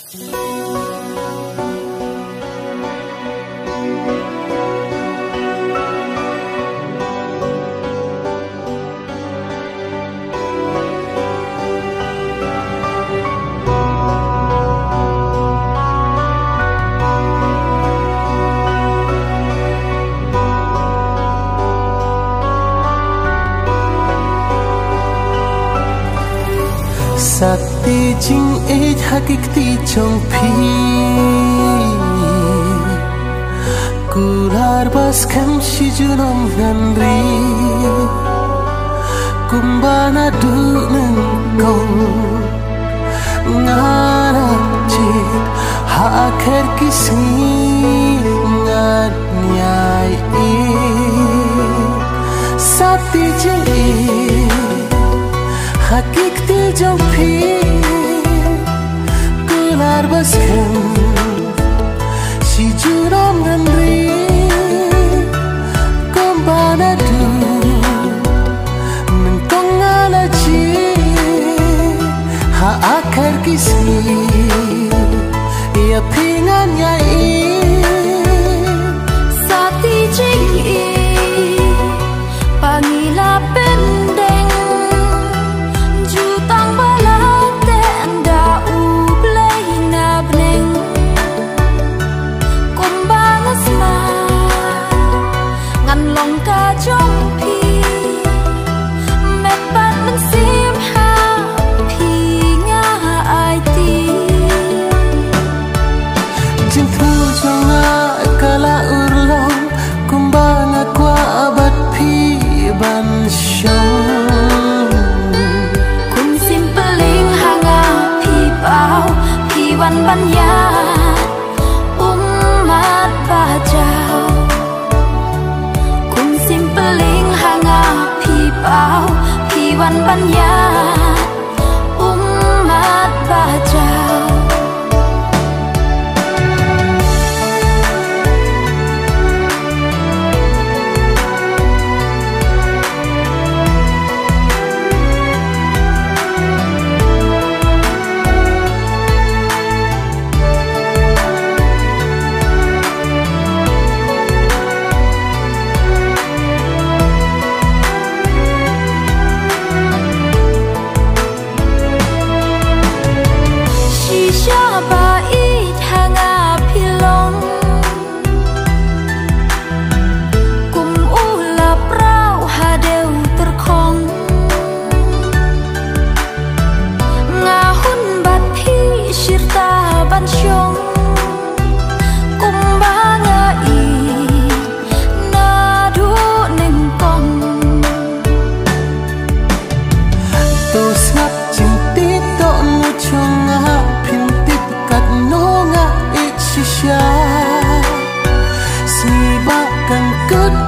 Sakti jing ej hakikti chong phi Kular bas kam shijunom nandri Kumbana duneng kong Ngana jit Haker kisi Ngad nyai Sakti jing ej hakikti jong phi Kular bas kam shijunom nandri Kumbana duneng akar kisi ya pingan ya Sakti jing pangila pendeng jutang balate anda ublay na bneng kumbangas ma ngan long ka jong pi mepat mensim ha kala urlong kumbana kwa abat pi ban shong kun simpeling hanga pi pau pi wan ban ya umat bajau kun simpeling hanga pi pau pi wan ban ya umat bajau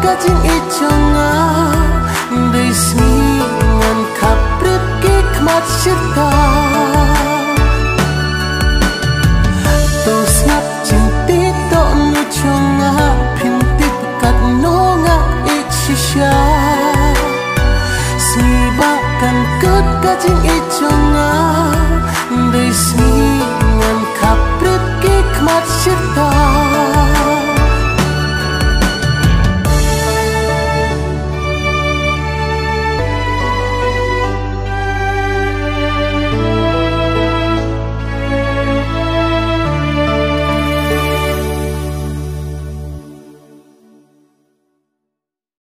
Kajing ichonga Dei sni ngan kaprit kikmat syirta